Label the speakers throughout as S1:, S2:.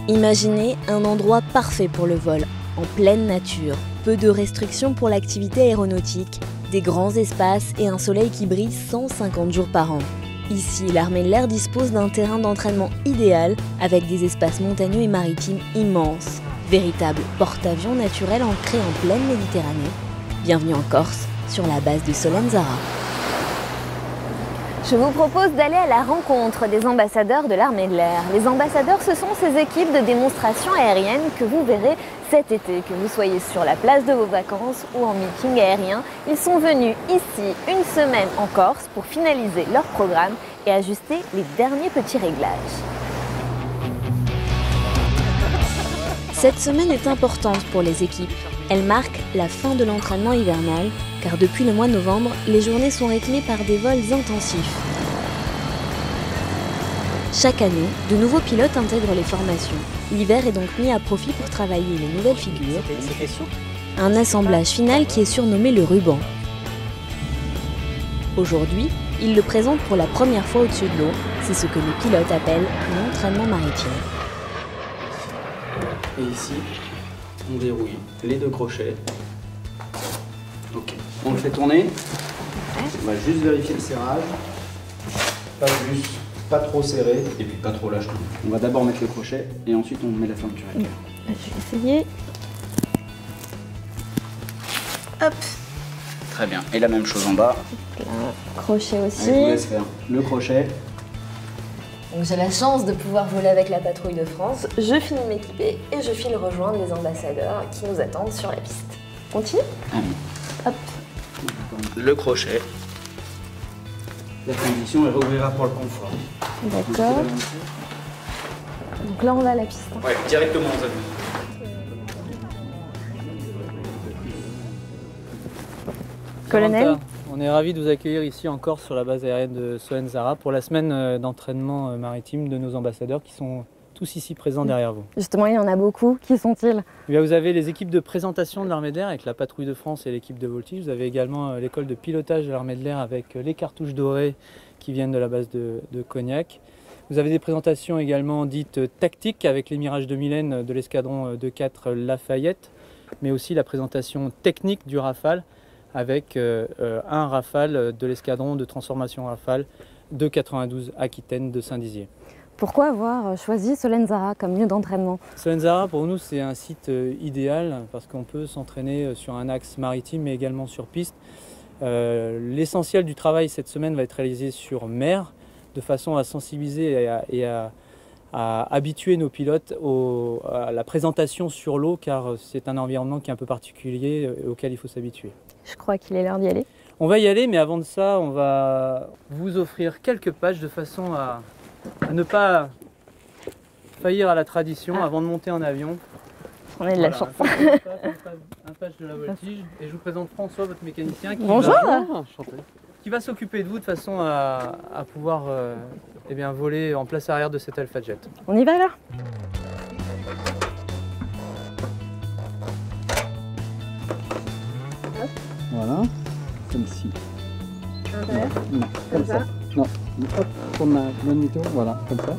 S1: Imaginez un endroit parfait pour le vol, en pleine nature. Peu de restrictions pour l'activité aéronautique, des grands espaces et un soleil qui brille 150 jours par an. Ici, l'armée de l'air dispose d'un terrain d'entraînement idéal avec des espaces montagneux et maritimes immenses. Véritable porte-avions naturel ancré en pleine Méditerranée. Bienvenue en Corse, sur la base de Solenzara.
S2: Je vous propose d'aller à la rencontre des ambassadeurs de l'armée de l'air. Les ambassadeurs, ce sont ces équipes de démonstration aérienne que vous verrez cet été, que vous soyez sur la place de vos vacances ou en meeting aérien. Ils sont venus ici une semaine en Corse pour finaliser leur programme et ajuster les derniers petits réglages.
S1: Cette semaine est importante pour les équipes. Elle marque la fin de l'entraînement hivernal, car depuis le mois de novembre, les journées sont rythmées par des vols intensifs. Chaque année, de nouveaux pilotes intègrent les formations. L'hiver est donc mis à profit pour travailler les nouvelles figures. Un assemblage final qui est surnommé le ruban. Aujourd'hui, ils le présentent pour la première fois au-dessus de l'eau. C'est ce que les pilotes appellent l'entraînement maritime.
S3: Et ici, on dérouille les deux crochets. Ok. On le fait tourner. On va juste vérifier le serrage. Pas plus, pas trop serré et puis pas trop lâche. On va d'abord mettre le crochet et ensuite on met la fermeture.
S2: Je vais essayer. Hop.
S3: Très bien. Et la même chose en bas.
S2: Là, crochet aussi.
S3: Allez, je vous laisse faire le crochet.
S2: J'ai la chance de pouvoir voler avec la patrouille de France. Je finis de m'équiper et je file rejoindre les ambassadeurs qui nous attendent sur la piste. Continue.
S3: Allez.
S2: Hop.
S3: Le crochet. La condition, elle rouvrira pour le confort.
S2: D'accord. Donc là, on va à la piste.
S3: Ouais, directement aux avions.
S2: Colonel.
S4: On est ravis de vous accueillir ici en Corse sur la base aérienne de Solenzara pour la semaine d'entraînement maritime de nos ambassadeurs qui sont tous ici présents derrière vous.
S2: Justement, il y en a beaucoup. Qui sont-ils?
S4: Vous avez les équipes de présentation de l'armée de l'air avec la patrouille de France et l'équipe de voltige. Vous avez également l'école de pilotage de l'armée de l'air avec les cartouches dorées qui viennent de la base de Cognac. Vous avez des présentations également dites tactiques avec les Mirage 2000N de l'escadron 2-4 Lafayette, mais aussi la présentation technique du Rafale avec un Rafale de l'escadron de transformation Rafale de 92 Aquitaine de Saint-Dizier.
S2: Pourquoi avoir choisi Solenzara comme lieu d'entraînement?
S4: Solenzara, pour nous, c'est un site idéal parce qu'on peut s'entraîner sur un axe maritime mais également sur piste. L'essentiel du travail cette semaine va être réalisé sur mer de façon à sensibiliser et à habituer nos pilotes à la présentation sur l'eau car c'est un environnement qui est un peu particulier auquel il faut s'habituer.
S2: Je crois qu'il est l'heure d'y aller.
S4: On va y aller, mais avant de ça, on va vous offrir quelques pages de façon à ne pas faillir à la tradition avant de monter en avion.
S2: On est de la chance.
S4: Un page de la voltige et je vous présente François, votre mécanicien, qui va s'occuper de vous de façon à pouvoir voler en place arrière de cet Alpha Jet.
S2: On y va là?
S3: Voilà, comme ci. Non, comme ça. Non, hop, tourne la bonne du tout, voilà, comme ça.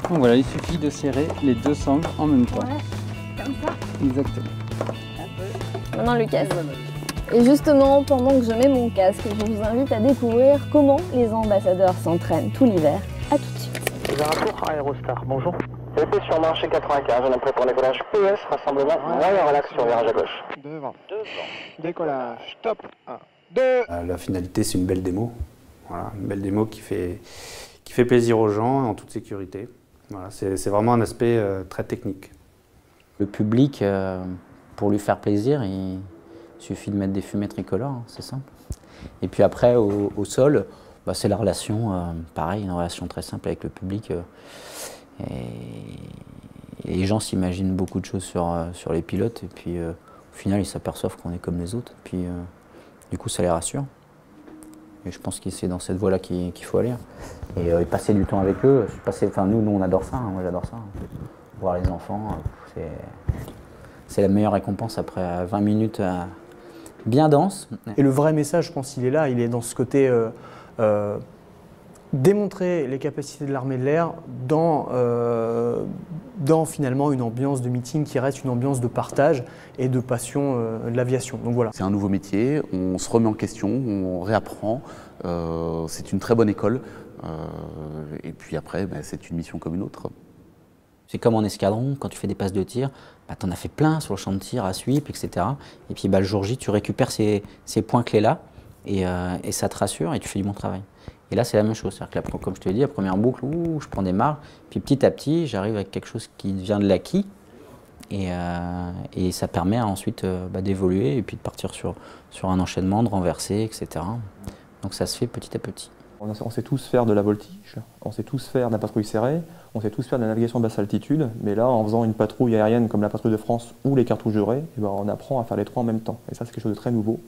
S3: Donc voilà, il suffit de serrer les deux sangles en même temps.
S2: Ouais, comme ça.
S3: Exactement.
S2: Maintenant le casque. Et justement, pendant que je mets mon casque, je vous invite à découvrir comment les ambassadeurs s'entraînent tout l'hiver. A tout de suite.
S5: Rapport Aérostar, bonjour. VP sur marché 95, on est prêt pour un décollage ES, rassemblement, moyen relax sur virage à gauche.
S6: Devant. Décollage, top. 1, 2.
S7: La finalité, c'est une belle démo. Voilà, une belle démo qui fait plaisir aux gens en toute sécurité. Voilà, c'est vraiment un aspect très technique.
S8: Le public, pour lui faire plaisir, il suffit de mettre des fumées tricolores, hein, c'est simple. Et puis après, au sol, c'est la relation, pareil, une relation très simple avec le public. Et les gens s'imaginent beaucoup de choses sur les pilotes, et puis au final, ils s'aperçoivent qu'on est comme les autres. Et puis du coup, ça les rassure. Et je pense que c'est dans cette voie-là qu'il faut aller. Et passer du temps avec eux, nous on adore ça, hein, moi j'adore ça. Voir les enfants, c'est la meilleure récompense après 20 minutes bien dense.
S9: Et le vrai message, je pense qu'il est là, il est dans ce côté démontrer les capacités de l'armée de l'air dans finalement une ambiance de meeting qui reste une ambiance de partage et de passion de l'aviation. Donc voilà.
S10: C'est un nouveau métier, on se remet en question, on réapprend, c'est une très bonne école et puis après c'est une mission comme une autre.
S8: C'est comme en escadron, quand tu fais des passes de tir, tu en as fait plein sur le champ de tir, à sweep, etc. Et puis le jour J, tu récupères ces points clés-là et ça te rassure et tu fais du bon travail. Et là, c'est la même chose. C'est-à-dire que comme je te l'ai dit, la première boucle, je prends des marques, puis petit à petit, j'arrive avec quelque chose qui vient de l'acquis et ça permet ensuite d'évoluer et puis de partir sur un enchaînement, de renverser, etc. Donc ça se fait petit à petit.
S11: On sait tous faire de la voltige, on sait tous faire de la patrouille serrée, on sait tous faire de la navigation basse altitude, mais là, en faisant une patrouille aérienne comme la patrouille de France ou les cartouches de Ré, on apprend à faire les trois en même temps. Et ça, c'est quelque chose de très nouveau.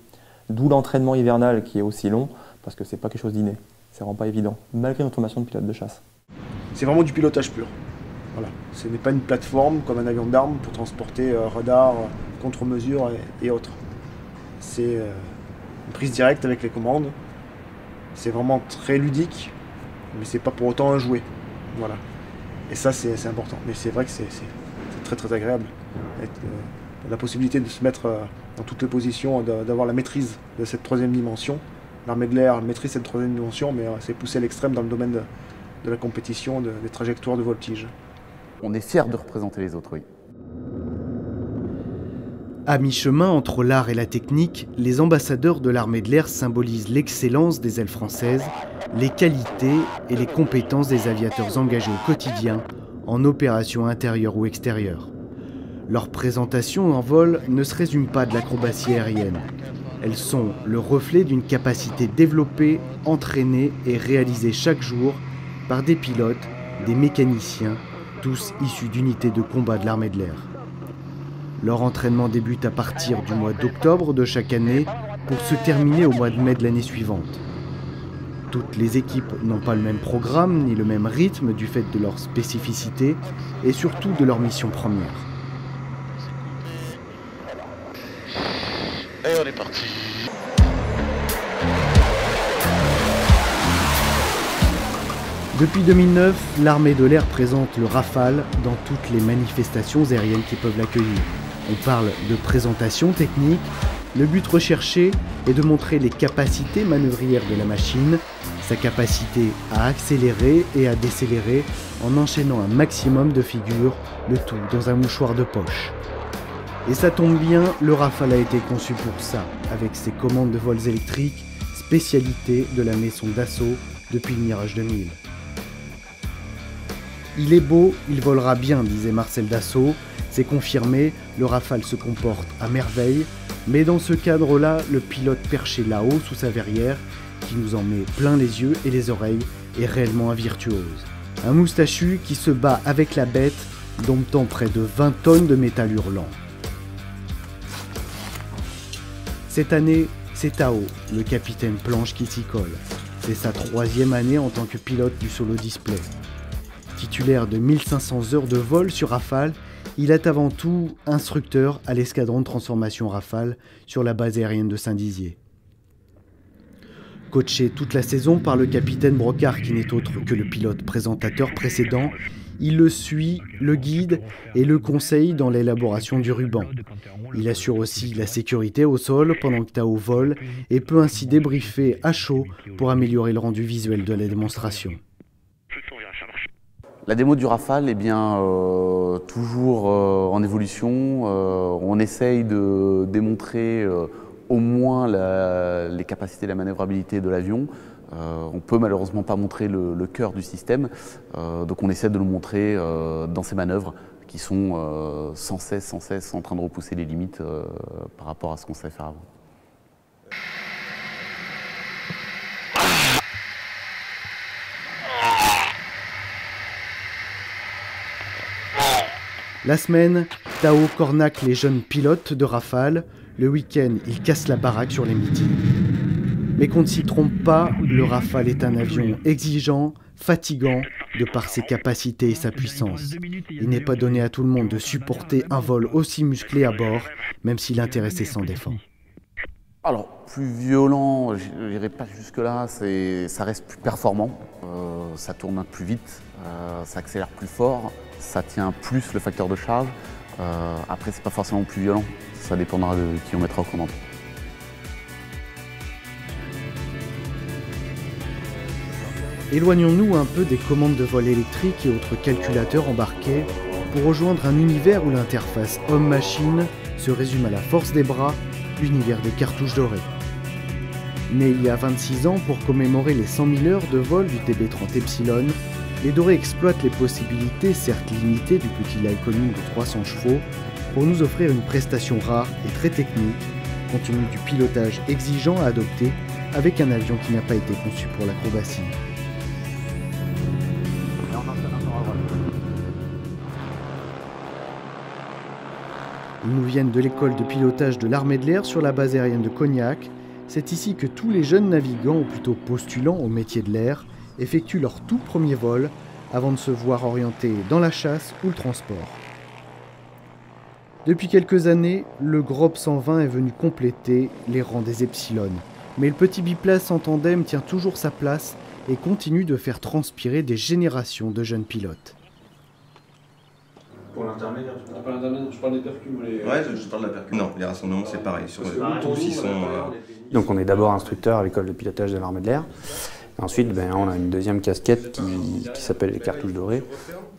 S11: D'où l'entraînement hivernal qui est aussi long, parce que c'est pas quelque chose d'inné. C'est vraiment pas évident, malgré notre formation de pilote de chasse.
S6: C'est vraiment du pilotage pur. Voilà. Ce n'est pas une plateforme comme un avion d'armes pour transporter radar, contre-mesure et autres. C'est une prise directe avec les commandes. C'est vraiment très ludique, mais c'est pas pour autant un jouet. Voilà. Et ça, c'est important. Mais c'est vrai que c'est très très agréable. La possibilité de se mettre dans toutes les positions, d'avoir la maîtrise de cette troisième dimension. L'armée de l'air maîtrise cette troisième dimension, mais c'est poussé à l'extrême dans le domaine de la compétition, des trajectoires de voltige.
S10: On est fiers de représenter les autres, oui.
S12: À mi-chemin entre l'art et la technique, les ambassadeurs de l'armée de l'air symbolisent l'excellence des ailes françaises, les qualités et les compétences des aviateurs engagés au quotidien, en opération intérieure ou extérieure. Leur présentation en vol ne se résume pas de l'acrobatie aérienne. Elles sont le reflet d'une capacité développée, entraînée et réalisée chaque jour par des pilotes, des mécaniciens, tous issus d'unités de combat de l'armée de l'air. Leur entraînement débute à partir du mois d'octobre de chaque année pour se terminer au mois de mai de l'année suivante. Toutes les équipes n'ont pas le même programme ni le même rythme du fait de leur spécificité et surtout de leur mission première.
S13: Et on est parti.
S12: Depuis 2009, l'armée de l'air présente le Rafale dans toutes les manifestations aériennes qui peuvent l'accueillir. On parle de présentation technique. Le but recherché est de montrer les capacités manœuvrières de la machine, sa capacité à accélérer et à décélérer en enchaînant un maximum de figures, le tout dans un mouchoir de poche. Et ça tombe bien, le Rafale a été conçu pour ça, avec ses commandes de vols électriques, spécialité de la maison Dassault depuis le Mirage 2000. Il est beau, il volera bien, disait Marcel Dassault. C'est confirmé, le Rafale se comporte à merveille, mais dans ce cadre-là, le pilote perché là-haut sous sa verrière, qui nous en met plein les yeux et les oreilles, est réellement un virtuose. Un moustachu qui se bat avec la bête, domptant près de 20 tonnes de métal hurlant. Cette année, c'est Tao, le capitaine Planche, qui s'y colle. C'est sa 3e année en tant que pilote du solo display. Titulaire de 1500 heures de vol sur Rafale, il est avant tout instructeur à l'escadron de transformation Rafale sur la base aérienne de Saint-Dizier. Coaché toute la saison par le capitaine Brocard, qui n'est autre que le pilote présentateur précédent, il le suit, le guide et le conseille dans l'élaboration du ruban. Il assure aussi la sécurité au sol pendant que Tao vole et peut ainsi débriefer à chaud pour améliorer le rendu visuel de la démonstration.
S10: La démo du Rafale est bien toujours en évolution. On essaye de démontrer au moins les capacités et la manœuvrabilité de l'avion. On ne peut malheureusement pas montrer le cœur du système, donc on essaie de le montrer dans ses manœuvres qui sont sans cesse en train de repousser les limites par rapport à ce qu'on savait faire avant.
S12: La semaine, Tao cornaque les jeunes pilotes de Rafale. Le week-end, il casse la baraque sur les meetings. Mais qu'on ne s'y trompe pas, le Rafale est un avion exigeant, fatigant, de par ses capacités et sa puissance. Il n'est pas donné à tout le monde de supporter un vol aussi musclé à bord, même si l'intéressé s'en défend.
S10: Alors, plus violent, je n'irai pas jusque-là, ça reste plus performant, ça tourne plus vite, ça accélère plus fort, ça tient plus le facteur de charge. Après, c'est pas forcément plus violent, ça dépendra de qui on mettra aux commandes.
S12: Éloignons-nous un peu des commandes de vol électriques et autres calculateurs embarqués pour rejoindre un univers où l'interface homme-machine se résume à la force des bras, l'univers des cartouches dorées. Né il y a 26 ans pour commémorer les 100 000 heures de vol du TB30 Epsilon, les Dorés exploitent les possibilités, certes limitées, du petit Lycoming de 300 chevaux pour nous offrir une prestation rare et très technique, compte tenu du pilotage exigeant à adopter avec un avion qui n'a pas été conçu pour l'acrobatie. Ils nous viennent de l'école de pilotage de l'armée de l'air sur la base aérienne de Cognac. C'est ici que tous les jeunes navigants, ou plutôt postulants au métier de l'air, effectuent leur tout premier vol avant de se voir orientés dans la chasse ou le transport. Depuis quelques années, le GROB 120 est venu compléter les rangs des Epsilon. Mais le petit biplace en tandem tient toujours sa place et continue de faire transpirer des générations de jeunes pilotes.
S13: Pour l'intermédiaire, je parle des percus.
S14: Ouais, je parle de la percus. Non, les rassemblements c'est pareil. Tous ils sont.
S7: Donc on est d'abord instructeur à l'école de pilotage de l'armée de l'air. Ensuite, on a une deuxième casquette qui s'appelle les cartouches dorées.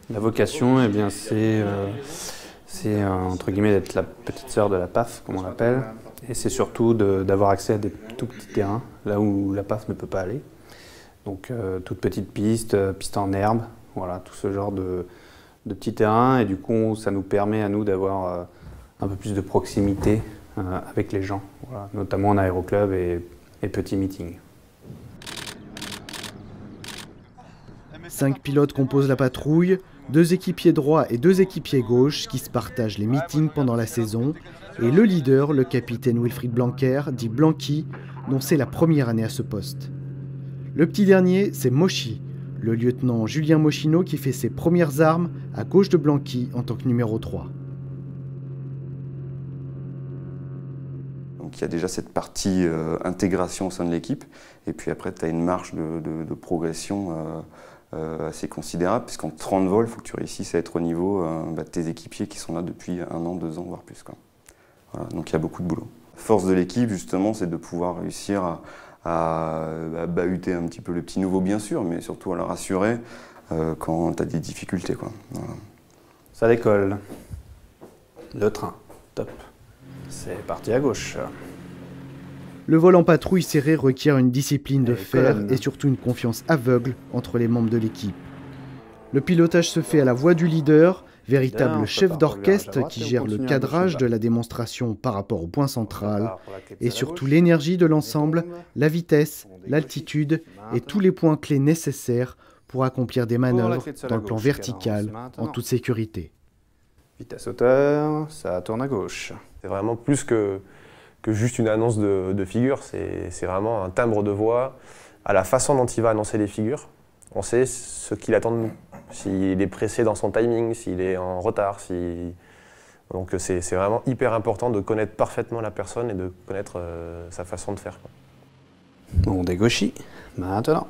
S7: La vocation, c'est entre guillemets d'être la petite sœur de la PAF, comme on l'appelle. Et c'est surtout d'avoir accès à des tout petits terrains, là où la PAF ne peut pas aller. Donc toutes petites pistes, pistes en herbe, voilà, tout ce genre de petits terrains. Et du coup, ça nous permet à nous d'avoir un peu plus de proximité avec les gens, voilà, notamment en aéroclub et petits meetings.
S12: 5 pilotes composent la patrouille, 2 équipiers droits et 2 équipiers gauches qui se partagent les meetings pendant la saison, et le leader, le capitaine Wilfried Blanquer, dit Blanqui, dont c'est la première année à ce poste. Le petit dernier, c'est Mochi, le lieutenant Julien Moschino qui fait ses premières armes à gauche de Blanqui en tant que numéro 3.
S14: Donc il y a déjà cette partie intégration au sein de l'équipe, et puis après tu as une marge de progression assez considérable, puisqu'en 30 vols, il faut que tu réussisses à être au niveau de tes équipiers qui sont là depuis 1 an, 2 ans, voire plus, quoi. Voilà, donc il y a beaucoup de boulot. La force de l'équipe, justement, c'est de pouvoir réussir à bahuter un petit peu le petit nouveau, bien sûr, mais surtout à le rassurer quand tu as des difficultés, quoi. Voilà.
S7: Ça décolle. Le train, top. C'est parti à gauche.
S12: Le vol en patrouille serrée requiert une discipline de fer et surtout une confiance aveugle entre les membres de l'équipe. Le pilotage se fait à la voix du leader, véritable chef d'orchestre qui gère le cadrage de la démonstration par rapport au point central, et surtout l'énergie de l'ensemble, la vitesse, l'altitude et tous les points clés nécessaires pour accomplir des manœuvres dans le plan vertical en toute sécurité.
S7: Vitesse hauteur, ça tourne à gauche.
S15: C'est vraiment plus que juste une annonce de figure, c'est vraiment un timbre de voix, à la façon dont il va annoncer les figures. On sait ce qu'il attend de nous, s'il est pressé dans son timing, s'il est en retard. Donc c'est vraiment hyper important de connaître parfaitement la personne et de connaître sa façon de faire, quoi.
S7: On dégauchit, maintenant.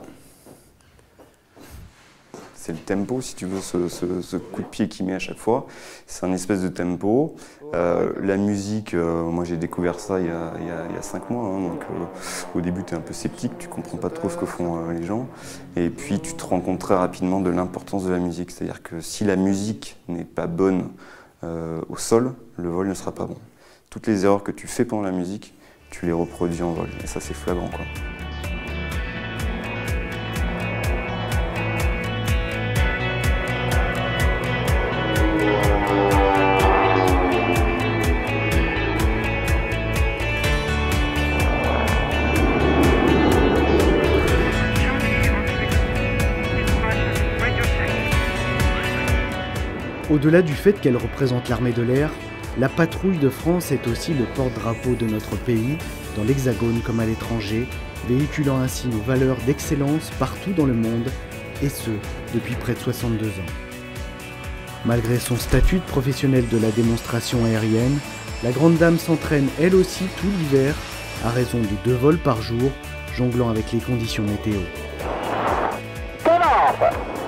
S14: C'est le tempo, si tu veux, ce coup de pied qu'il met à chaque fois. C'est un espèce de tempo. La musique, moi j'ai découvert ça il y a 5 mois, hein, donc au début tu es un peu sceptique, tu comprends pas trop ce que font les gens. Et puis tu te rends compte très rapidement de l'importance de la musique. C'est-à-dire que si la musique n'est pas bonne au sol, le vol ne sera pas bon. Toutes les erreurs que tu fais pendant la musique, tu les reproduis en vol. Et ça c'est flagrant, quoi.
S12: Au-delà du fait qu'elle représente l'armée de l'air, la patrouille de France est aussi le porte-drapeau de notre pays, dans l'Hexagone comme à l'étranger, véhiculant ainsi nos valeurs d'excellence partout dans le monde, et ce, depuis près de 62 ans. Malgré son statut de professionnelle de la démonstration aérienne, la grande dame s'entraîne elle aussi tout l'hiver à raison de 2 vols par jour, jonglant avec les conditions météo.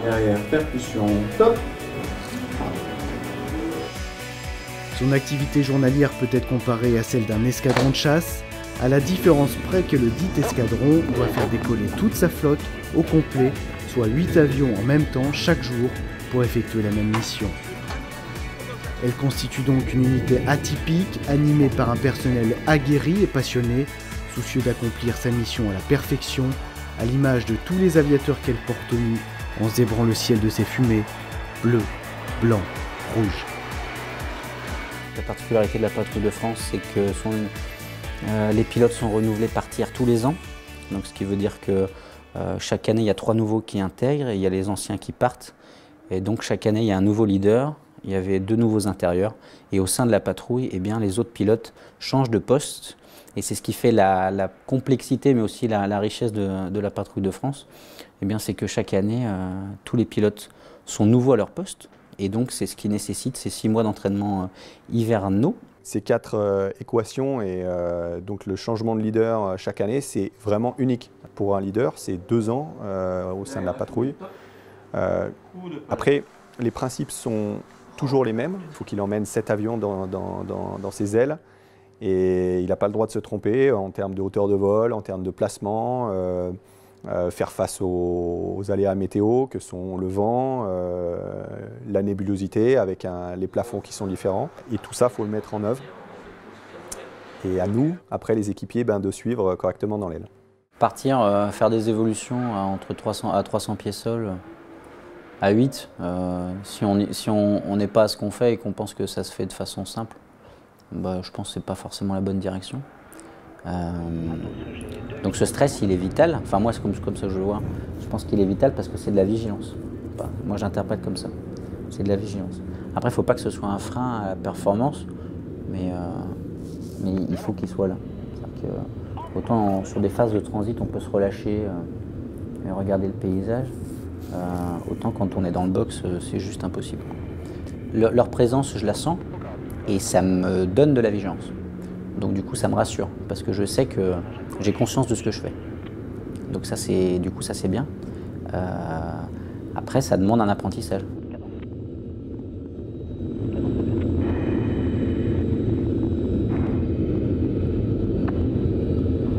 S7: Derrière, percussion, top.
S12: Son activité journalière peut être comparée à celle d'un escadron de chasse, à la différence près que le dit escadron doit faire décoller toute sa flotte au complet, soit 8 avions en même temps chaque jour pour effectuer la même mission. Elle constitue donc une unité atypique, animée par un personnel aguerri et passionné, soucieux d'accomplir sa mission à la perfection, à l'image de tous les aviateurs qu'elle porte au nu, en zébrant le ciel de ses fumées, bleu, blanc, rouge.
S8: La particularité de la patrouille de France, c'est que les pilotes sont renouvelés par tiers tous les ans. Donc, ce qui veut dire que chaque année, il y a 3 nouveaux qui intègrent et il y a les anciens qui partent. Et donc, chaque année, il y a un nouveau leader, il y avait 2 nouveaux intérieurs. Et au sein de la patrouille, eh bien, les autres pilotes changent de poste. Et c'est ce qui fait la complexité, mais aussi la richesse de la patrouille de France. Eh bien, c'est que chaque année, tous les pilotes sont nouveaux à leur poste. Et donc, c'est ce qui nécessite ces 6 mois d'entraînement hivernaux.
S16: Ces 4 équations et donc le changement de leader chaque année, c'est vraiment unique. Pour un leader, c'est 2 ans au sein de la patrouille. Après, les principes sont toujours les mêmes. Il faut qu'il emmène 7 avions dans ses ailes. Et il n'a pas le droit de se tromper en termes de hauteur de vol, en termes de placement, faire face aux aléas météo que sont le vent, la nébulosité avec les plafonds qui sont différents. Et tout ça, il faut le mettre en œuvre. Et à nous, après les équipiers, de suivre correctement dans l'aile.
S8: Partir, faire des évolutions entre 300 à 300 pieds sol, à 8, si on n'est pas à ce qu'on fait et qu'on pense que ça se fait de façon simple, je pense que ce n'est pas forcément la bonne direction. Donc ce stress, il est vital. Enfin moi, c'est comme ça que je le vois. Je pense qu'il est vital parce que c'est de la vigilance. Moi, j'interprète comme ça. C'est de la vigilance. Après, il ne faut pas que ce soit un frein à la performance, mais il faut qu'il soit là. Autant sur des phases de transit, on peut se relâcher et regarder le paysage. Autant quand on est dans le box, c'est juste impossible. Leur présence, je la sens et ça me donne de la vigilance. Donc du coup, ça me rassure parce que je sais que j'ai conscience de ce que je fais. Donc ça, c'est bien. Après, ça demande un apprentissage.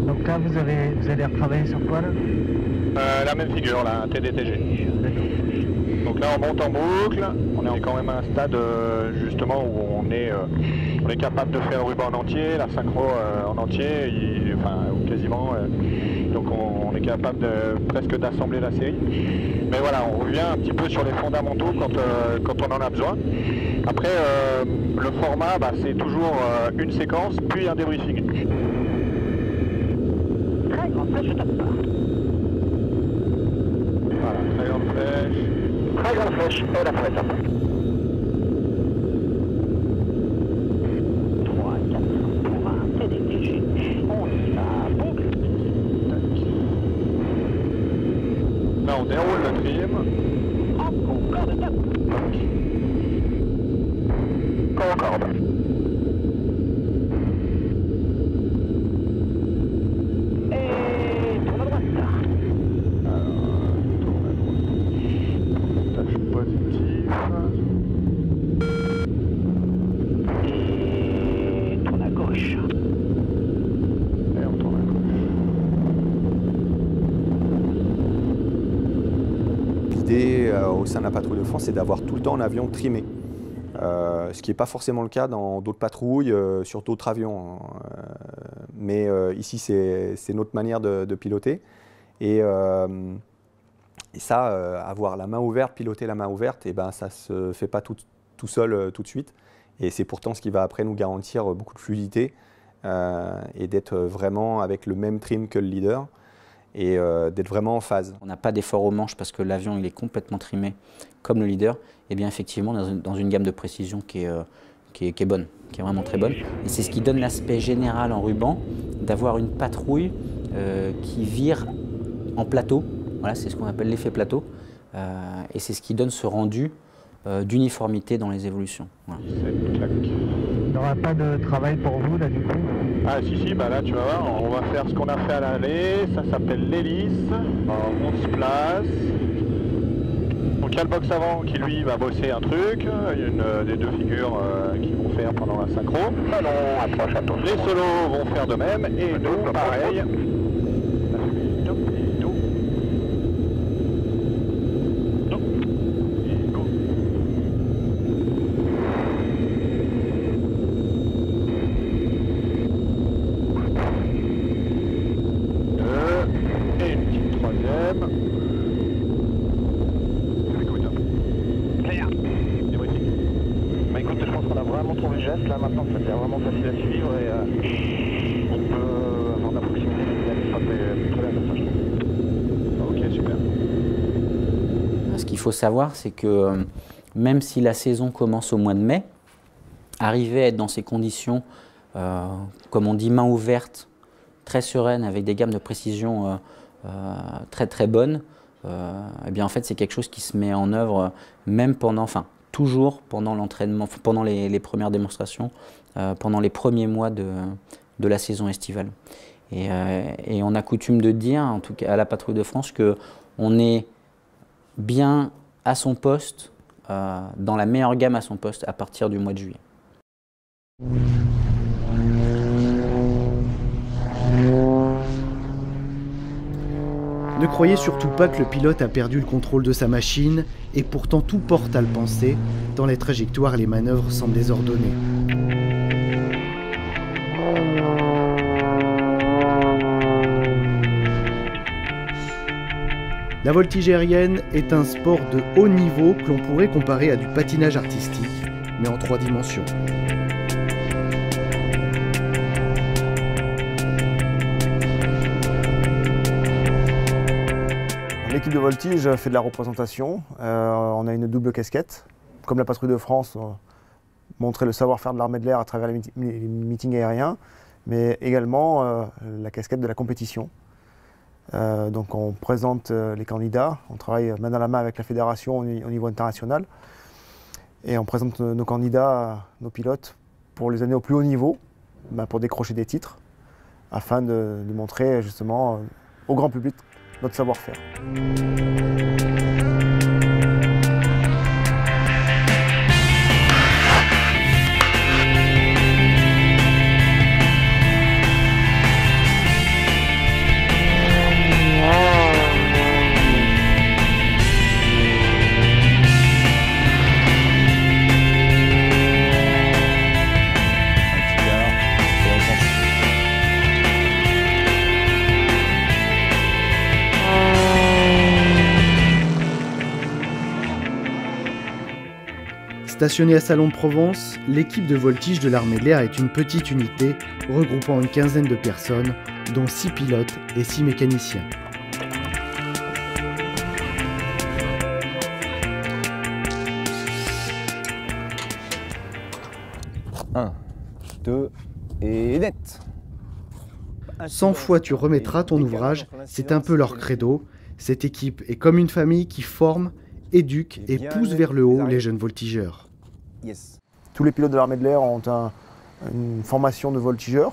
S17: Donc là, vous allez retravailler sur quoi là?
S5: La même figure, là, un TDTG. Donc là, on monte en boucle. On est quand même à un stade justement où on est capable de faire le ruban en entier, la synchro en entier, ou quasiment. Donc on est capable presque d'assembler la série. Mais voilà, on revient un petit peu sur les fondamentaux quand on en a besoin. Après, le format, c'est toujours une séquence, puis un débriefing. Très grande flèche, top. Voilà, très grande flèche. Très grande flèche, et la flèche, top. 3, 4, pour un TDTG. On y va, boucle. Là, on déroule le trim. Hop, corde, top. Concorde. Et tourne à droite. Alors, tourne à droite. Tâche positive. Et tourne à gauche. Et on tourne à gauche.
S16: L'idée au sein de la patrouille de France, c'est d'avoir tout le temps un avion trimé. Ce qui n'est pas forcément le cas dans d'autres patrouilles, sur d'autres avions. Mais ici, c'est notre manière de piloter. Et ça, avoir la main ouverte, piloter la main ouverte, ça ne se fait pas tout seul tout de suite. Et c'est pourtant ce qui va après nous garantir beaucoup de fluidité et d'être vraiment avec le même trim que le leader et d'être vraiment en phase.
S8: On n'a pas d'effort au manche parce que l'avion il est complètement trimé comme le leader. Et bien effectivement dans une gamme de précision qui est bonne, qui est vraiment très bonne. Et c'est ce qui donne l'aspect général en ruban, d'avoir une patrouille qui vire en plateau. Voilà, c'est ce qu'on appelle l'effet plateau. Et c'est ce qui donne ce rendu d'uniformité dans les évolutions. Voilà.
S17: Il n'y aura pas de travail pour vous là du coup?
S5: Ah si, bah là tu vas voir, on va faire ce qu'on a fait à l'aller, ça s'appelle l'hélice, on se place. Donc il y a le box avant qui lui va bosser un truc, il y a une des deux figures qui vont faire pendant la synchro. Les solos vont faire de même et nous pareil. Là maintenant ça devient vraiment facile à suivre et on peut avoir de la proximité très bien. Ok, super.
S8: Ce qu'il faut savoir, c'est que même si la saison commence au mois de mai, arriver à être dans ces conditions, comme on dit, main ouverte, très sereine, avec des gammes de précision très très bonnes, eh bien en fait c'est quelque chose qui se met en œuvre même pendant, toujours pendant l'entraînement, pendant les premières démonstrations, pendant les premiers mois de la saison estivale. Et on a coutume de dire, en tout cas à la Patrouille de France, qu'on est bien à son poste, dans la meilleure gamme à son poste, à partir du mois de juillet.
S12: Ne croyez surtout pas que le pilote a perdu le contrôle de sa machine, et pourtant tout porte à le penser, tant les trajectoires et les manœuvres semblent désordonnées. La voltige aérienne est un sport de haut niveau que l'on pourrait comparer à du patinage artistique, mais en 3 dimensions.
S6: L'équipe de voltige fait de la représentation. On a une double casquette. Comme la Patrouille de France, montrer le savoir-faire de l'armée de l'air à travers les meetings aériens, mais également la casquette de la compétition. Donc on présente les candidats, on travaille main dans la main avec la fédération au niveau international. Et on présente nos candidats, nos pilotes, pour les amener au plus haut niveau, pour décrocher des titres, afin de montrer justement au grand public notre savoir-faire.
S12: Stationnée à Salon-de-Provence, l'équipe de voltige de l'armée de l'air est une petite unité regroupant une quinzaine de personnes, dont 6 pilotes et 6 mécaniciens.
S16: Un, 2 et net.
S12: 100 fois tu remettras ton ouvrage, c'est un peu leur credo. Cette équipe est comme une famille qui forme, éduque et pousse vers le haut les jeunes voltigeurs.
S6: Tous les pilotes de l'armée de l'air ont une formation de voltigeur.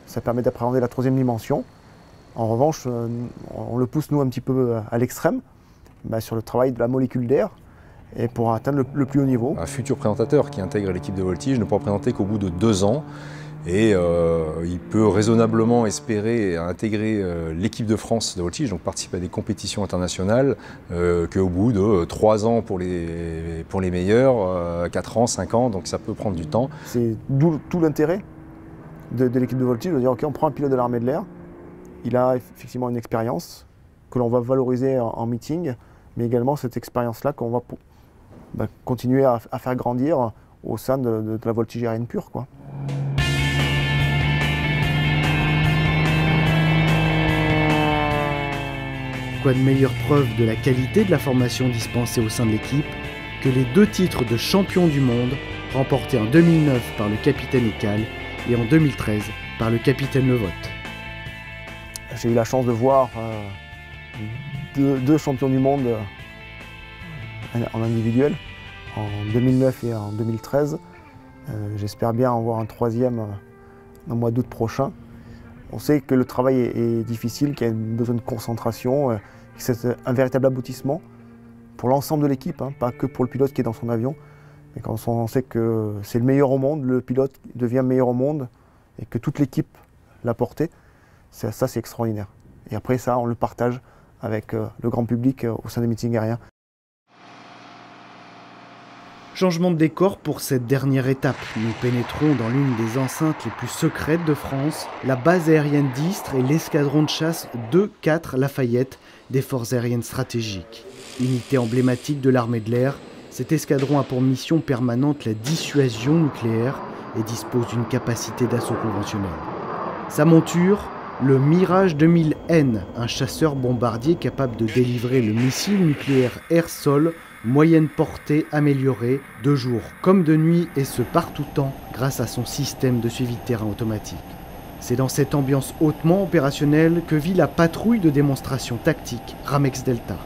S6: Ça permet d'appréhender la 3e dimension. En revanche, on le pousse nous un petit peu à l'extrême, sur le travail de la molécule d'air, et pour atteindre le plus haut niveau.
S18: Un futur présentateur qui intègre l'équipe de voltige ne pourra présenter qu'au bout de 2 ans. Et il peut raisonnablement espérer intégrer l'équipe de France de voltige, donc participer à des compétitions internationales, qu'au bout de 3 ans pour les meilleurs, 4 ans, 5 ans, donc ça peut prendre du temps.
S6: C'est d'où tout l'intérêt de l'équipe de voltige, de dire ok, on prend un pilote de l'armée de l'air, il a effectivement une expérience que l'on va valoriser en meeting, mais également cette expérience-là qu'on va continuer à faire grandir au sein de la voltige aérienne pure, quoi.
S12: Quoi de meilleure preuve de la qualité de la formation dispensée au sein de l'équipe que les 2 titres de champion du monde remportés en 2009 par le capitaine Ekal et en 2013 par le capitaine Levotte.
S6: J'ai eu la chance de voir 2 champions du monde en individuel, en 2009 et en 2013. J'espère bien en voir un 3e au mois d'août prochain. On sait que le travail est difficile, qu'il y a besoin de concentration, que c'est un véritable aboutissement pour l'ensemble de l'équipe, hein, pas que pour le pilote qui est dans son avion. Mais quand on sait que c'est le meilleur au monde, le pilote devient meilleur au monde et que toute l'équipe l'a porté, ça c'est extraordinaire. Et après ça, on le partage avec le grand public au sein des meetings aériens.
S12: Changement de décor pour cette dernière étape. Nous pénétrons dans l'une des enceintes les plus secrètes de France, la base aérienne d'Istres et l'escadron de chasse 2-4 Lafayette des forces aériennes stratégiques. Unité emblématique de l'armée de l'air, cet escadron a pour mission permanente la dissuasion nucléaire et dispose d'une capacité d'assaut conventionnelle. Sa monture, le Mirage 2000N, un chasseur bombardier capable de délivrer le missile nucléaire air-sol moyenne portée améliorée, de jour comme de nuit et ce par tout temps grâce à son système de suivi de terrain automatique. C'est dans cette ambiance hautement opérationnelle que vit la patrouille de démonstration tactique Ramex Delta.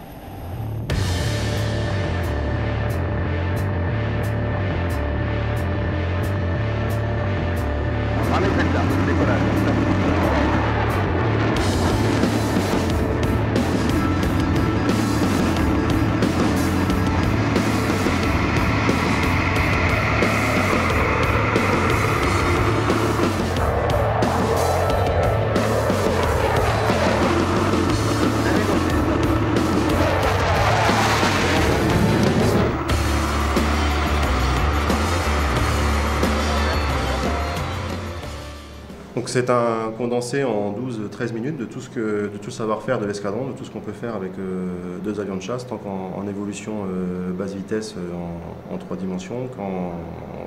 S19: Donc c'est un condensé en 12-13 minutes de tout le savoir-faire de l'escadron, de tout ce qu'on peut faire avec 2 avions de chasse, tant qu'en évolution basse vitesse en 3 dimensions, qu'en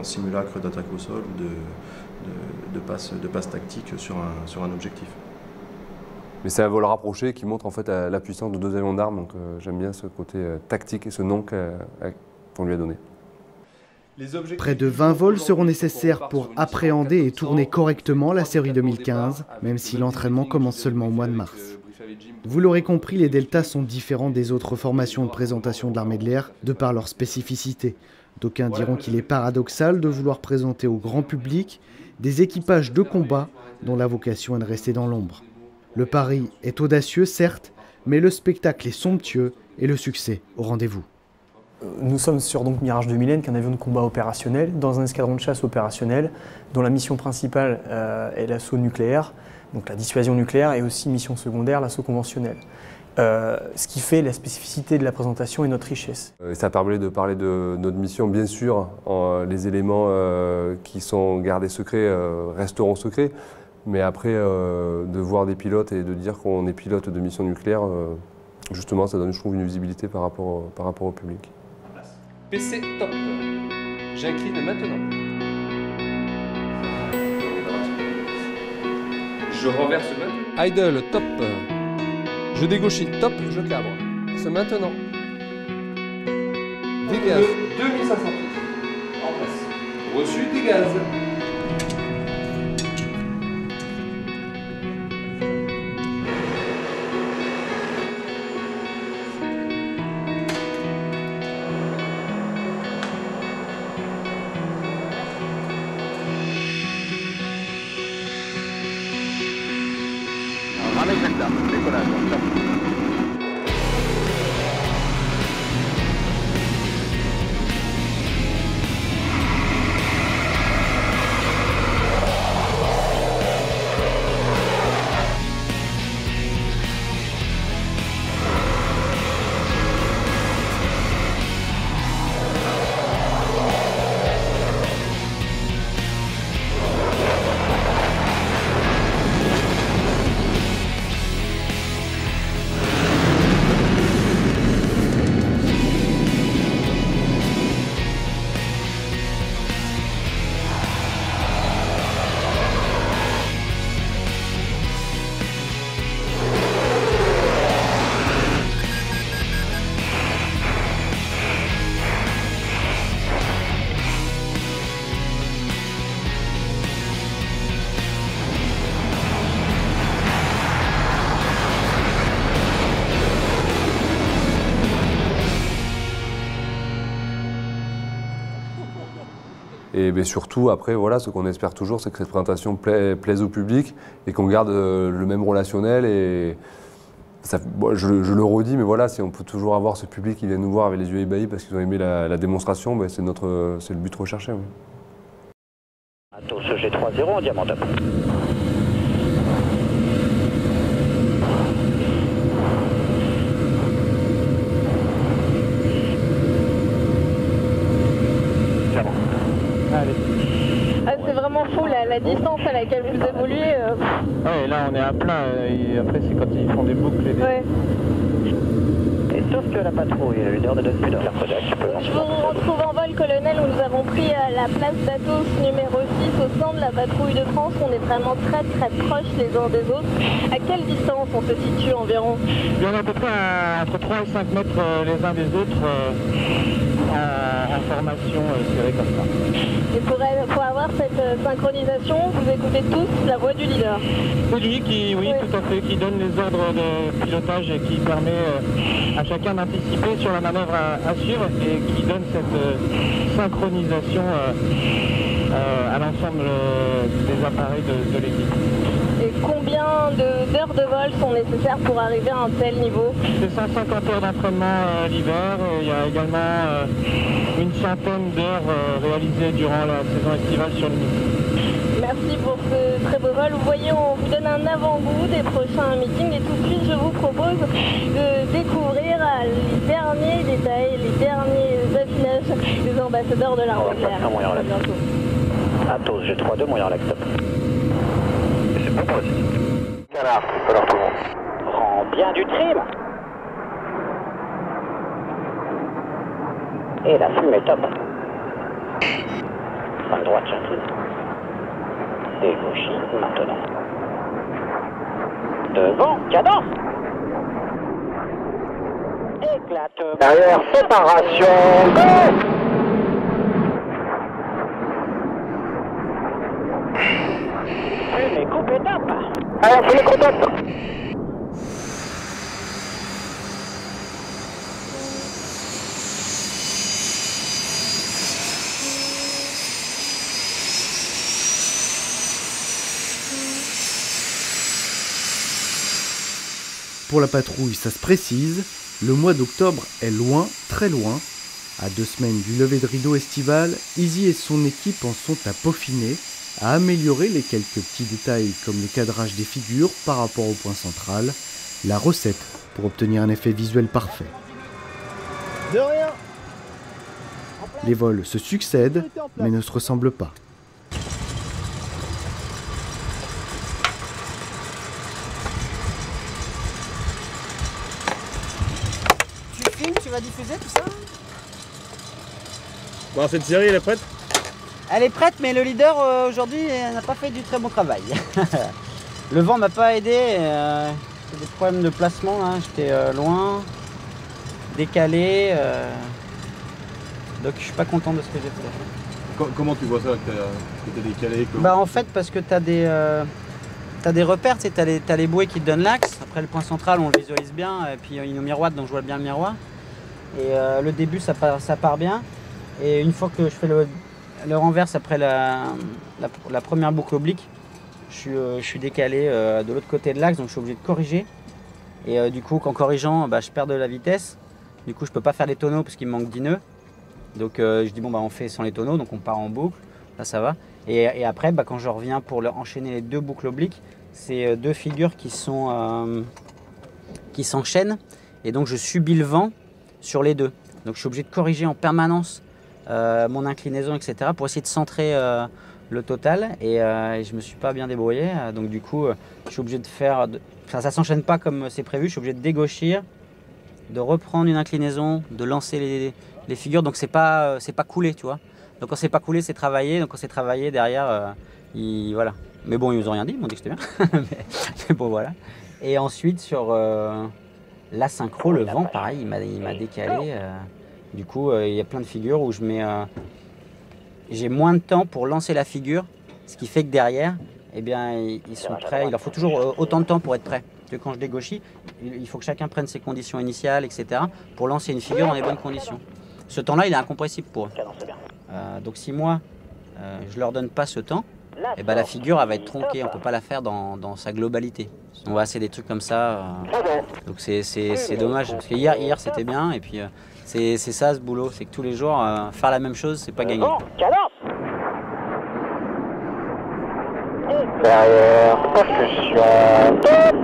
S19: simulacre d'attaque au sol ou de passe tactique sur un objectif.
S20: Mais c'est un vol rapproché qui montre en fait la puissance de 2 avions d'armes, donc j'aime bien ce côté tactique et ce nom qu'on lui a donné.
S12: Près de 20 vols seront nécessaires pour appréhender et tourner correctement la série 2015, même si l'entraînement commence seulement au mois de mars. Vous l'aurez compris, les Deltas sont différents des autres formations de présentation de l'armée de l'air de par leur spécificité. D'aucuns diront qu'il est paradoxal de vouloir présenter au grand public des équipages de combat dont la vocation est de rester dans l'ombre. Le pari est audacieux, certes, mais le spectacle est somptueux et le succès au rendez-vous.
S9: Nous sommes sur Mirage 2000N, qui est un avion de combat opérationnel, dans un escadron de chasse opérationnel, dont la mission principale est l'assaut nucléaire, donc la dissuasion nucléaire, et aussi mission secondaire, l'assaut conventionnel. Ce qui fait la spécificité de la présentation et notre richesse.
S20: Ça permet de parler de notre mission, bien sûr, les éléments qui sont gardés secrets resteront secrets, mais après de voir des pilotes et de dire qu'on est pilote de mission nucléaire, justement ça donne, je trouve, une visibilité par rapport au public.
S21: PC top. J'incline maintenant. Je renverse maintenant. Idle top. Je dégauchis top, je cabre. C'est maintenant. Dégaz. 2500 pieds. En place. Reçu, dégaz.
S20: Et ben, surtout, après, voilà, ce qu'on espère toujours, c'est que cette présentation plaise au public et qu'on garde le même relationnel. Et ça, bon, je le redis, mais voilà, si on peut toujours avoir ce public qui vient nous voir avec les yeux ébahis parce qu'ils ont aimé la démonstration, ben, c'est le but recherché. Oui.
S1: Atos G30, diamant top.
S2: C'est vraiment fou la distance à laquelle vous évoluez.
S17: Ouais, là on est à plein, et après c'est quand ils font des boucles.
S2: Ouais.
S1: Et sauf que la patrouille, 1h de 2 minutes, la Kodak,
S2: Je vous retrouve en vol, colonel, où nous avons pris la place d'Atos numéro 6 au sein de la patrouille de France. On est vraiment très proches les uns des autres. À quelle distance on se situe environ?
S17: Il y en a à peu près entre 3 et 5 mètres les uns des autres en formation serrée comme ça.
S2: Et pour avoir cette synchronisation, vous écoutez tous la voix du leader?
S17: C'est lui qui, oui, tout à fait, qui donne les ordres de pilotage et qui permet à chacun d'anticiper sur la manœuvre à suivre et qui donne cette synchronisation à l'ensemble des appareils de l'équipe.
S2: Et combien d'heures de vol sont nécessaires pour arriver à un tel niveau?
S17: C'est 150 heures d'entraînement l'hiver. Il y a également une centaine d'heures réalisées durant la saison estivale sur le midi.
S2: Merci pour ce très beau vol. Vous voyez, on vous donne un avant-goût des prochains meetings et tout de suite, je vous propose de découvrir les derniers détails, les derniers affinages des ambassadeurs de l'armée de l'air. À bientôt.
S1: Atos G32, moyen lac top. C'est bon pour le Canard, alors tout le monde. Rends bien du trim. Et la fumée top. À droite, j'incline. Dégauchis maintenant. Devant, cadence. Éclate. Derrière, séparation. Go! Fumée coupe top. Alors, fumée coupe top.
S12: Pour la patrouille, ça se précise, le mois d'octobre est loin, très loin. À 2 semaines du lever de rideau estival, Izzy et son équipe en sont à peaufiner, à améliorer les quelques petits détails comme le cadrage des figures par rapport au point central, la recette pour obtenir un effet visuel parfait.
S6: De rien.
S12: Les vols se succèdent, mais ne se ressemblent pas.
S22: Tu vas diffuser tout ça?
S15: Bon, cette série, elle est prête?
S22: Elle est prête, mais le leader aujourd'hui n'a pas fait du très bon travail. Le vent m'a pas aidé. J'ai des problèmes de placement, hein. J'étais loin, décalé. Donc je suis pas content de ce que j'ai fait.
S19: Comment tu vois ça, que t'es décalé?
S22: Bah en fait, parce que t'as des repères, tu sais, t'as les bouées qui te donnent l'axe. Après le point central, on le visualise bien, et puis il nous miroite, donc je vois bien le miroir. Et le début, ça part bien. Et une fois que je fais le renverse après la première boucle oblique, je suis décalé de l'autre côté de l'axe, donc je suis obligé de corriger. Et du coup, qu'en corrigeant, bah, je perds de la vitesse. Du coup, je peux pas faire les tonneaux parce qu'il me manque 10 nœuds. Donc je dis, bon, bah, on fait sans les tonneaux, donc on part en boucle. Là, ça va. Et après, bah, quand je reviens pour enchaîner les 2 boucles obliques, c'est 2 figures qui s'enchaînent. Et donc, je subis le vent sur les 2. Donc, je suis obligé de corriger en permanence mon inclinaison, etc. pour essayer de centrer le total. Et je me suis pas bien débrouillé. Donc, du coup, je suis obligé de faire... Enfin, ça s'enchaîne pas comme c'est prévu. Je suis obligé de dégauchir, de reprendre une inclinaison, de lancer les figures. Donc, c'est pas coulé, tu vois. Donc, quand c'est pas coulé, c'est travaillé. Donc, quand c'est travaillé, derrière, voilà. Mais bon, ils nous ont rien dit. Ils m'ont dit que c'était bien. mais bon, voilà. Et ensuite, sur... la synchro, le vent, pareil, il m'a décalé. Du coup, il y a plein de figures où j'ai moins de temps pour lancer la figure, ce qui fait que derrière, eh bien, ils sont prêts. Il leur faut toujours autant de temps pour être prêt. Que quand je dégauchis, il faut que chacun prenne ses conditions initiales, etc. pour lancer une figure dans les bonnes conditions. Ce temps-là, il est incompressible pour eux. Donc si moi, je leur donne pas ce temps, et ben la figure elle va être tronquée, on peut pas la faire dans sa globalité. On va c'est des trucs comme ça, donc c'est dommage, parce que hier c'était bien, et puis c'est ça ce boulot, c'est que tous les jours faire la même chose, c'est pas gagné.
S1: Derrière, percussion, top.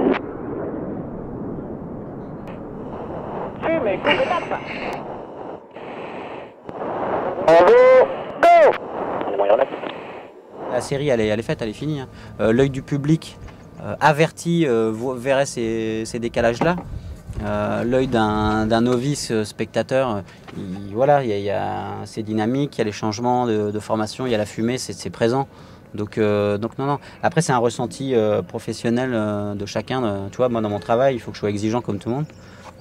S1: Fumée, coup d'étape. En haut, go. On est moyen là.
S22: La série elle est faite, elle est finie. Hein. L'œil du public averti verrait ces décalages-là. L'œil d'un novice spectateur, c'est dynamique, il y a les changements de formation, il y a la fumée, c'est présent. Donc non. Après c'est un ressenti professionnel de chacun. Tu vois, moi dans mon travail, il faut que je sois exigeant comme tout le monde.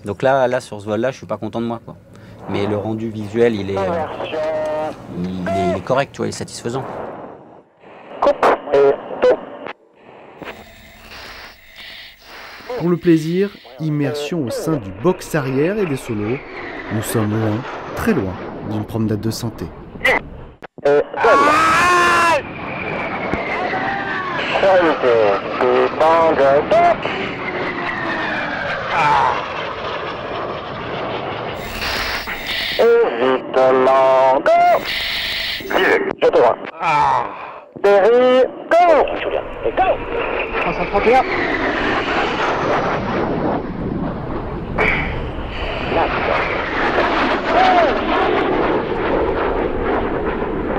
S22: Donc là sur ce vol-là, je suis pas content de moi, quoi. Mais le rendu visuel, il est correct, tu vois, il est satisfaisant.
S12: Pour le plaisir, immersion au sein du box arrière et des solos. Nous sommes loin, très loin, d'une promenade de santé.
S1: Vite l'angle. Je te vois. Derrière, go. Et go. 331. Là.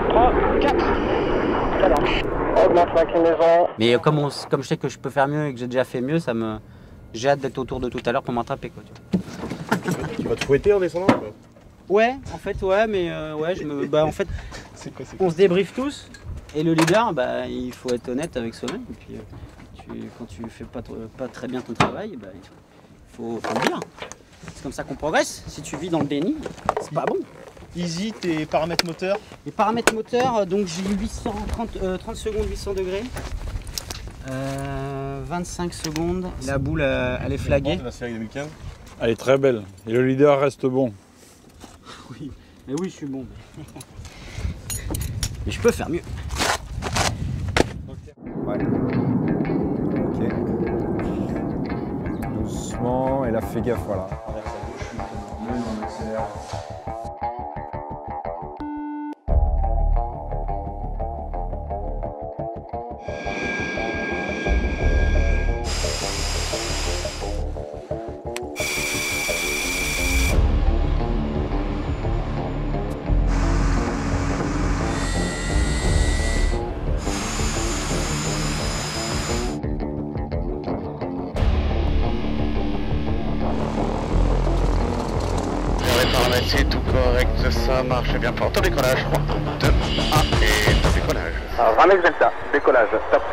S1: 3, 4. Alors, augmente l'inclinaison.
S22: Mais comme je sais que je peux faire mieux et que j'ai déjà fait mieux, j'ai hâte d'être autour de tout à l'heure pour m'attraper, quoi.
S19: Tu vas te fouetter en descendant, quoi.
S22: Ouais, en fait, en fait, on se débriefe tous, et le leader, il faut être honnête avec soi-même, et puis quand tu fais pas très bien ton travail, il faut le dire. C'est comme ça qu'on progresse. Si tu vis dans le déni, c'est pas bon.
S3: Easy, tes paramètres moteurs?
S22: Les paramètres moteurs, donc j'ai 30 secondes, 800 degrés. 25 secondes, la boule elle est flaguée.
S3: La série 2015.
S4: Elle est très belle, et le leader reste bon.
S22: Oui, mais oui, je suis bon. Mais je peux faire mieux.
S18: Ouais. Ok. Doucement, et là fais gaffe, voilà. On accélère.
S1: C'est tout correct, ça marche bien fort. Top décollage, 3, 2, 1 et top décollage. Alors, 20 mètres delta, décollage, top.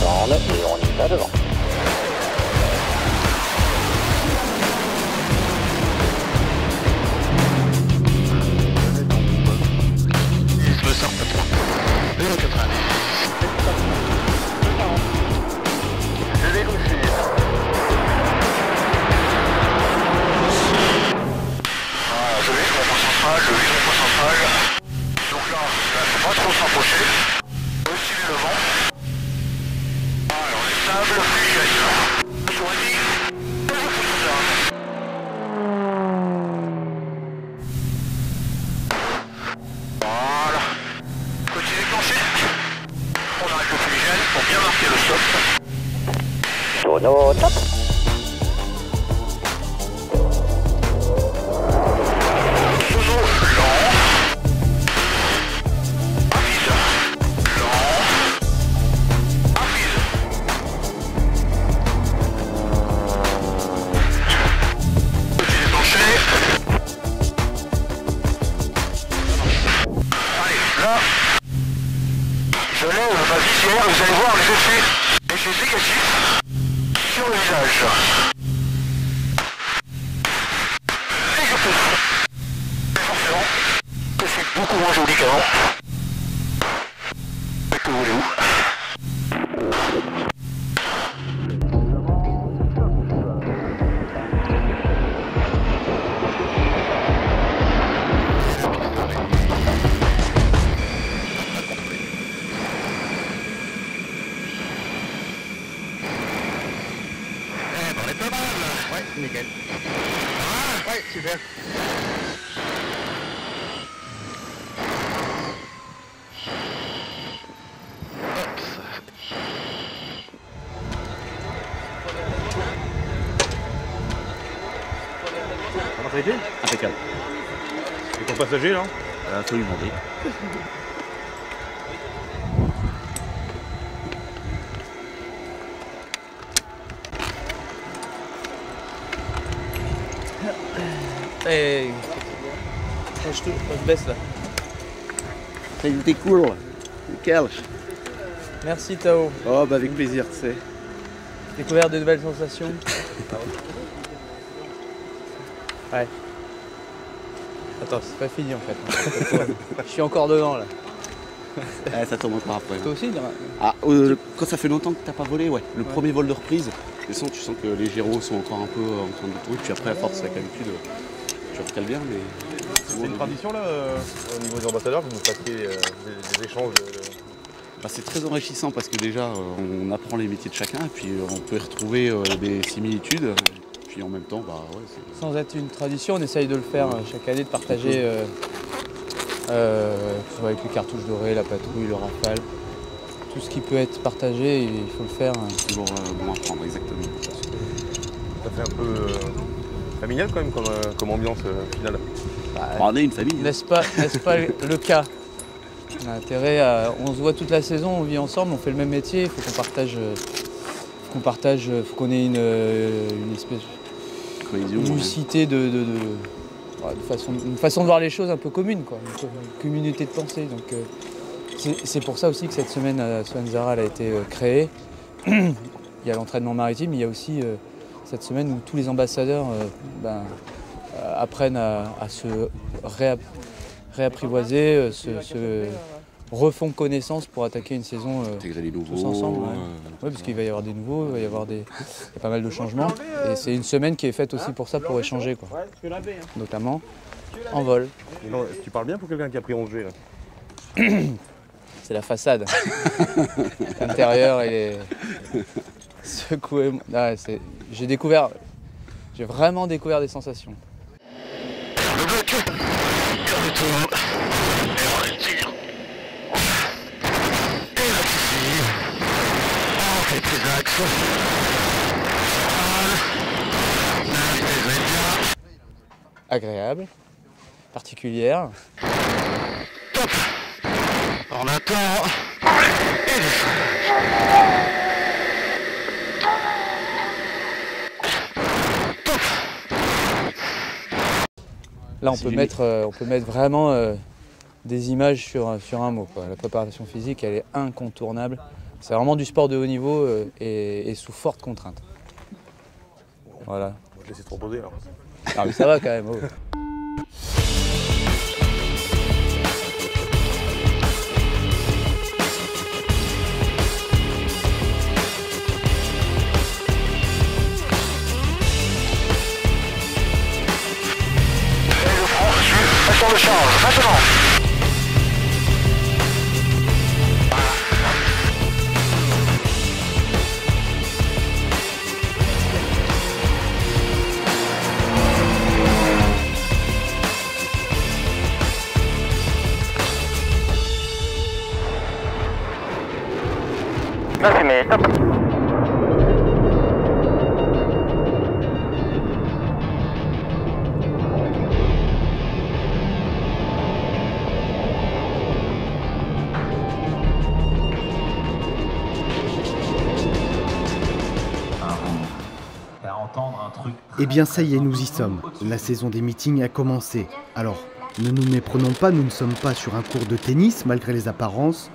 S1: On est et on est là devant. Je me sors pas trop. 0,80. Je vais gaucher. Je vais sur le point central, donc là, faut pas trop s'approcher, aussi le vent. Alors les sables, plus choisi, voilà, côté déclenché, on arrête le fumigène pour bien marquer le stop. Sono top. Je lève ma visière, vous allez voir les effets négatifs sur le visage. Et je pousse. Forcément, je suis beaucoup moins joli qu'avant. Mais que voulez-vous? super.
S10: Ça a été impeccable. Et ton passager là
S11: Faut lui demander.
S23: Hey. Je te baisse là.
S11: T'es cool. Nickel.
S23: Merci Tao.
S11: Oh bah avec plaisir, tu sais.
S23: Découvert de nouvelles sensations. Ouais. Attends, c'est pas fini en fait. Je suis encore dedans là.
S11: Ouais, ça tombe encore après.
S23: Toi aussi
S11: quand ça fait longtemps que t'as pas volé, ouais. Le premier vol de reprise, tu sens que les gyros sont encore un peu en train de tourner. Puis après, à force avec l'habitude, tu recales bien. Mais
S10: c'est une tradition là, au niveau des ambassadeurs, que vous fassiez des échanges
S11: c'est très enrichissant parce que déjà, on apprend les métiers de chacun et puis on peut y retrouver des similitudes. Puis en même temps,
S23: sans être une tradition, on essaye de le faire chaque année, de partager, que ce soit avec les cartouches dorées, la patrouille, le rafale. Tout ce qui peut être partagé, il faut le faire.
S11: Toujours bon à prendre, exactement.
S10: Ça fait un peu familial quand même comme ambiance finale.
S11: On est une famille.
S23: N'est-ce pas le cas? On a intérêt on se voit toute la saison, on vit ensemble, on fait le même métier, il faut qu'on partage, faut qu'on ait une espèce de lucidité, une façon de voir les choses un peu commune, quoi, une communauté de pensée. Donc c'est pour ça aussi que cette semaine à Soanzara elle a été créée. Il y a l'entraînement maritime, il y a aussi cette semaine où tous les ambassadeurs apprennent à se réapprivoiser, se refont connaissance pour attaquer une saison tous ensemble. Ouais, parce qu'il va y avoir des nouveaux, il y a pas mal de changements. Et c'est une semaine qui est faite aussi pour ça, pour échanger, quoi. Notamment en vol.
S10: Non, tu parles bien pour quelqu'un qui a pris 11G là.
S23: C'est la façade. L'intérieur est secoué. J'ai vraiment découvert des sensations. Agréable, particulière.
S1: Top. On attend.
S23: Là, on peut mettre vraiment des images sur un mot, quoi. La préparation physique, elle est incontournable. C'est vraiment du sport de haut niveau et sous forte contrainte. Voilà.
S10: Je vais essayer de te reposer alors.
S23: Ah mais ça va quand même. Oh.
S1: Faisons le change, maintenant. Merci, mais top.
S12: Eh bien ça y est, nous y sommes. La saison des meetings a commencé. Alors, ne nous méprenons pas, nous ne sommes pas sur un cours de tennis, malgré les apparences.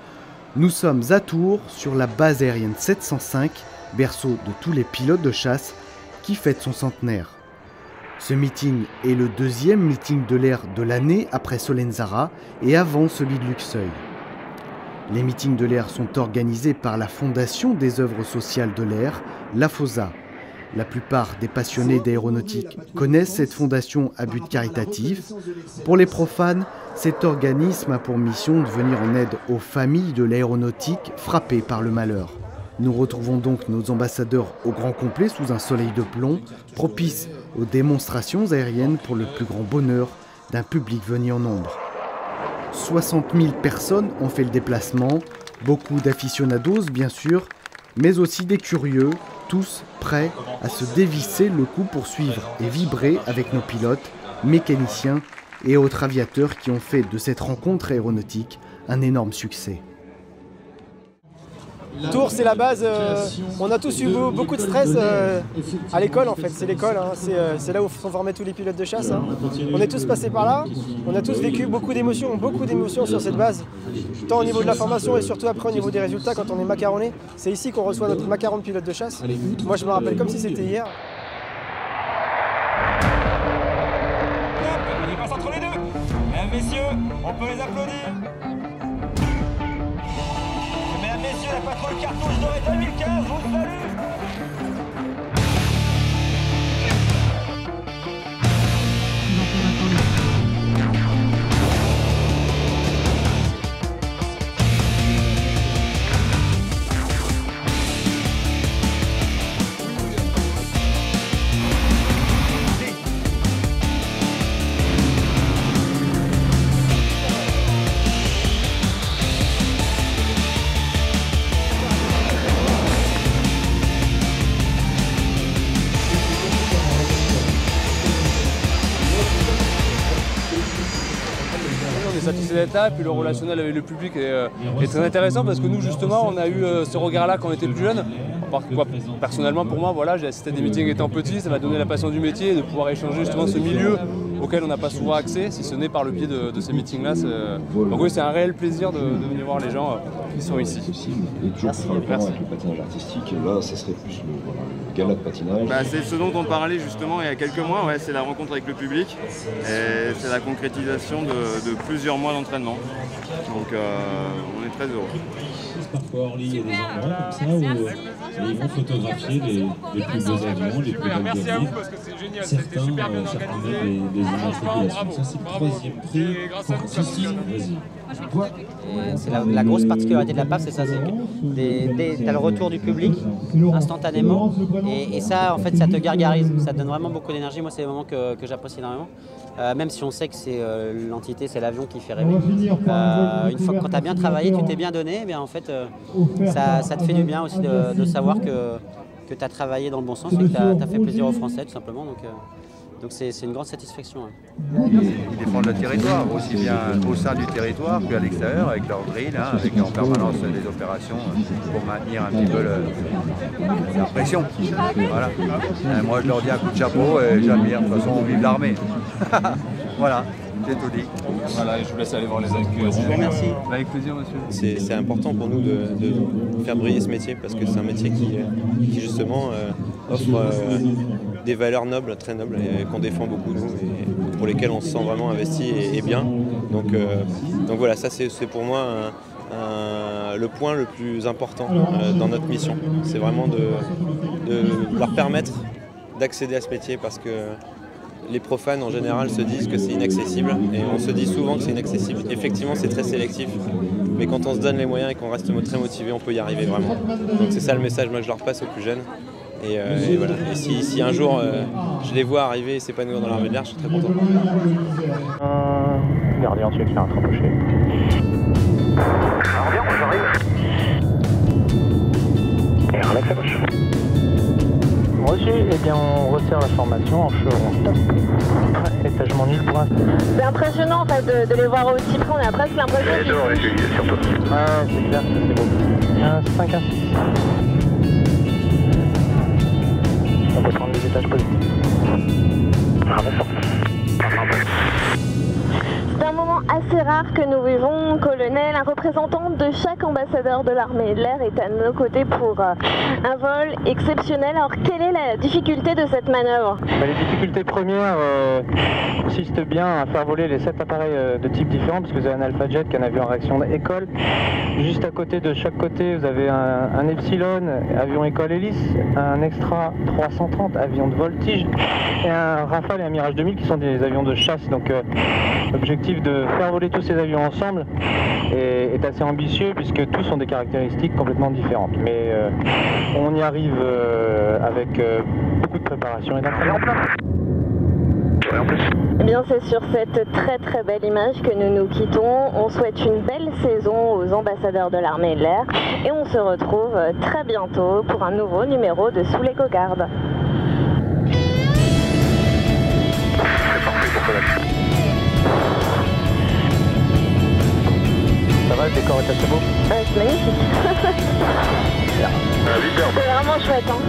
S12: Nous sommes à Tours, sur la base aérienne 705, berceau de tous les pilotes de chasse, qui fête son centenaire. Ce meeting est le deuxième meeting de l'air de l'année après Solenzara et avant celui de Luxeuil. Les meetings de l'air sont organisés par la Fondation des œuvres sociales de l'air, la FOSA. La plupart des passionnés d'aéronautique connaissent cette fondation à but caritatif. Pour les profanes, cet organisme a pour mission de venir en aide aux familles de l'aéronautique frappées par le malheur. Nous retrouvons donc nos ambassadeurs au grand complet sous un soleil de plomb, propice aux démonstrations aériennes pour le plus grand bonheur d'un public venu en nombre. 60 000 personnes ont fait le déplacement, beaucoup d'aficionados bien sûr, mais aussi des curieux, tous prêts à se dévisser le cou pour suivre et vibrer avec nos pilotes, mécaniciens et autres aviateurs qui ont fait de cette rencontre aéronautique un énorme succès.
S9: Tours, c'est la base. On a tous eu beaucoup de stress à l'école en fait. C'est l'école, hein. C'est là où sont formés tous les pilotes de chasse. Hein. On est tous passés par là. On a tous vécu beaucoup d'émotions sur cette base. Tant au niveau de la formation et surtout après au niveau des résultats quand on est macaronné. C'est ici qu'on reçoit notre macaron de pilote de chasse. Moi je me rappelle comme si c'était hier.
S7: On passe entre les deux. Mesdames, messieurs, on peut les applaudir. Mesdames, messieurs, la patrouille cartouche dorée 2015 vous salue.
S21: Satisfait d'étape, puis le relationnel avec le public est très intéressant parce que nous justement on a eu ce regard-là quand on était plus jeune. Personnellement pour moi, voilà, j'ai assisté à des meetings étant petit, ça m'a donné la passion du métier, de pouvoir échanger justement ce milieu auquel on n'a pas souvent accès, si ce n'est par le biais de ces meetings-là. Donc oui, c'est un réel plaisir de venir voir les gens qui sont ici.
S13: Et toujours avec le patinage artistique, là ça serait plus le gala de patinage.
S14: C'est ce dont on parlait justement il y a quelques mois, ouais, c'est la rencontre avec le public et c'est la concrétisation de plusieurs mois d'entraînement. Donc on est très heureux.
S24: Parfois Orly, il y a des endroits comme ça où ils vont photographier les plus beaux avions, les plus belles
S21: merci à vous parce que c'est génial,
S24: certains
S21: super bien organisé.
S24: Des immatriculations. Ça c'est le troisième prix.
S22: C'est la grosse particularité de la PAF, c'est ça, c'est que tu as le retour du public instantanément et ça en fait ça te gargarise, ça te donne vraiment beaucoup d'énergie. Moi c'est des moments que j'apprécie énormément, même si on sait que c'est l'entité, c'est l'avion qui fait rêver. Une fois que quand tu as bien travaillé, tu t'es bien donné, eh bien, en fait ça te fait du bien aussi de savoir que tu as travaillé dans le bon sens et que tu as fait plaisir aux Français tout simplement. Donc c'est une grande satisfaction.
S25: Ils défendent le territoire, aussi bien au sein du territoire qu'à l'extérieur, avec leur drill, hein, avec en permanence des opérations pour maintenir un petit peu la pression. Voilà. Moi je leur dis un coup de chapeau et j'admire, de toute façon on vive l'armée. Voilà, c'est tout dit.
S21: Voilà, et je vous laisse aller voir les accueils.
S22: Merci.
S21: Avec plaisir monsieur.
S26: C'est important pour nous de faire briller ce métier parce que c'est un métier qui justement offre des valeurs nobles, très nobles, et qu'on défend beaucoup nous, et pour lesquelles on se sent vraiment investi et bien. Donc voilà, ça c'est pour moi le point le plus important dans notre mission. C'est vraiment de leur permettre d'accéder à ce métier parce que les profanes en général se disent que c'est inaccessible et on se dit souvent que c'est inaccessible. Effectivement c'est très sélectif, mais quand on se donne les moyens et qu'on reste très motivé, on peut y arriver vraiment. Donc c'est ça le message moi, que je leur passe aux plus jeunes. Et voilà. Et si un jour je les vois arriver et s'épanouir dans l'armée de l'air, je suis très content.
S14: Gardien, tu veux faire un trapocher.
S1: Gardien, j'arrive. Et un accès gauche.
S14: Reçu, eh bien on resserre la formation en chevron stop. Étagement nul pour l'instant.
S2: C'est impressionnant en fait de les voir aussi près, on a presque l'impression qu'ils...
S14: Ah c'est clair, c'est beau. 5, 1, 6. On peut prendre des étages positifs.
S2: C'est un moment assez rare que nous vivons, colonel. Un représentant de chaque ambassadeur de l'armée de l'air est à nos côtés pour un vol exceptionnel. Alors quelle est la difficulté de cette manœuvre?
S14: Les difficultés premières consistent bien à faire voler les 7 appareils de types différents, parce que vous avez un Alpha Jet qui est un avion en réaction école. Juste à côté de chaque côté, vous avez un Epsilon, avion école hélice, un Extra 330, avion de voltige, et un Rafale et un Mirage 2000 qui sont des avions de chasse. Donc objectif de faire voler tous ces avions ensemble est assez ambitieux puisque tous ont des caractéristiques complètement différentes. Mais on y arrive avec beaucoup de préparation et d'entraînement.
S2: Eh bien, c'est sur cette très belle image que nous nous quittons. On souhaite une belle saison aux ambassadeurs de l'armée de l'air et on se retrouve très bientôt pour un nouveau numéro de Sous les cocardes.
S14: Ça va, le décor est assez beau?
S2: C'est magnifique. C'est vraiment chouette, hein.